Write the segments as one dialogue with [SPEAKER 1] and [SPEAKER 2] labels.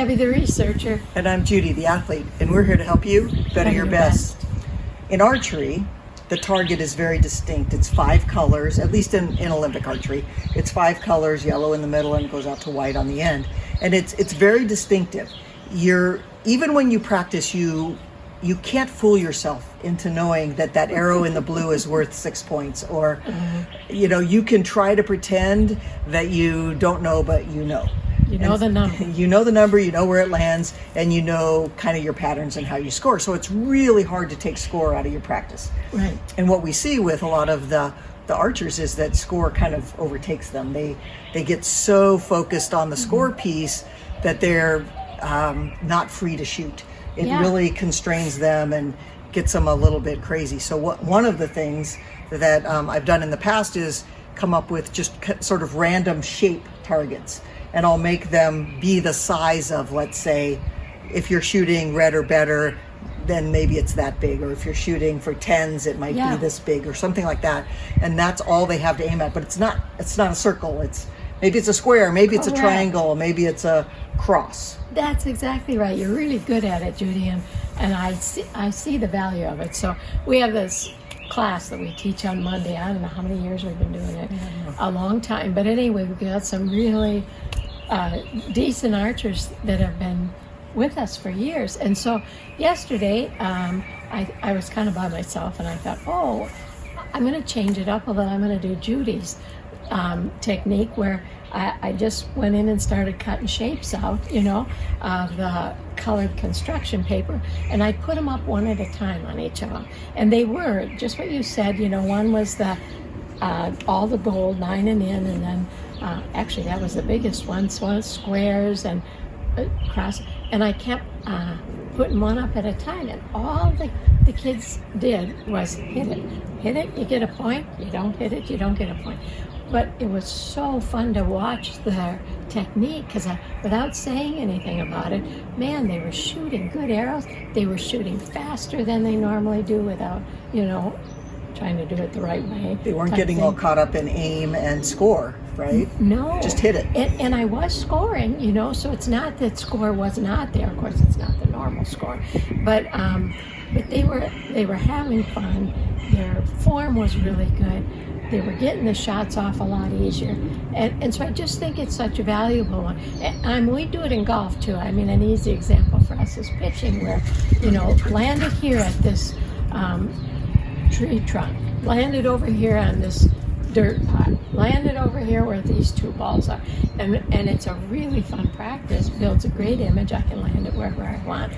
[SPEAKER 1] Debbie, the researcher.
[SPEAKER 2] And I'm Judy, the athlete, and we're here to help you better your best. In archery, the target is very distinct. It's 5 colors, at least in Olympic archery. It's 5 colors, yellow in the middle and goes out to white on the end. And it's very distinctive. Even when you practice, you can't fool yourself into knowing that arrow in the blue is worth 6 points, or you can try to pretend that you don't know, but you know.
[SPEAKER 1] You know the number.
[SPEAKER 2] You know the number, you know where it lands, and you know kind of your patterns and how you score. So it's really hard to take score out of your practice.
[SPEAKER 1] Right.
[SPEAKER 2] And what we see with a lot of the archers is that score kind of overtakes them. They get so focused on the score piece that they're not free to shoot. It really constrains them and gets them a little bit crazy. So one of the things that I've done in the past is come up with just sort of random shape targets. And I'll make them be the size of, let's say, if you're shooting red or better, then maybe it's that big. Or if you're shooting for 10s, it might be this big or something like that. And that's all they have to aim at. But it's not a circle. Maybe it's a square, maybe it's a triangle, maybe it's a cross.
[SPEAKER 1] That's exactly right. You're really good at it, Judy, and I see the value of it. So we have this class that we teach on Monday. I don't know how many years we've been doing it. A long time. But anyway, we've got some really decent archers that have been with us for years. And so yesterday, I was kind of by myself, and I thought, I'm going to change it up a little. I'm going to do Judy's technique, where I just went in and started cutting shapes out, of the colored construction paper, and I put them up one at a time on each of them. And they were just what you said. One was the all the gold 9 and in, and then actually that was the biggest one. So it was squares and cross, and I kept putting one up at a time, and all the kids did was hit it, you get a point. You don't hit it, you don't get a point. But it was so fun to watch their technique, because without saying anything about it, man, they were shooting good arrows. They were shooting faster than they normally do without, trying to do it the right way.
[SPEAKER 2] They weren't getting all caught up in aim and score, right?
[SPEAKER 1] No.
[SPEAKER 2] Just hit it.
[SPEAKER 1] And I was scoring, so it's not that score was not there. Of course, it's not the normal score. But they were having fun. Their form was really good. They were getting the shots off a lot easier. And so I just think it's such a valuable one. And we do it in golf too. I mean, an easy example for us is pitching, where, landed here at this tree trunk, landed over here on this dirt pot, landed over here where these 2 balls are. And it's a really fun practice, builds a great image. I can land it wherever I want,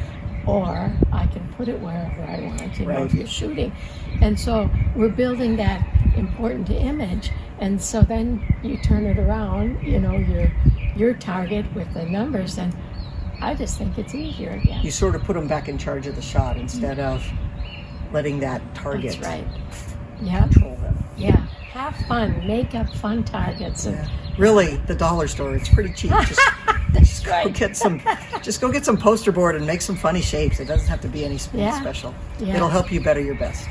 [SPEAKER 1] or I can put it wherever I want, if you're shooting. And so we're building that important image, and so then you turn it around, your target with the numbers, and I just think it's easier again.
[SPEAKER 2] You sort of put them back in charge of the shot instead of letting that target control them.
[SPEAKER 1] Yeah, have fun, make up fun targets. And
[SPEAKER 2] really, the dollar store, it's pretty cheap.
[SPEAKER 1] That's right.
[SPEAKER 2] Go get some poster board and make some funny shapes. It doesn't have to be anything special.
[SPEAKER 1] Yeah.
[SPEAKER 2] It'll help you better your best.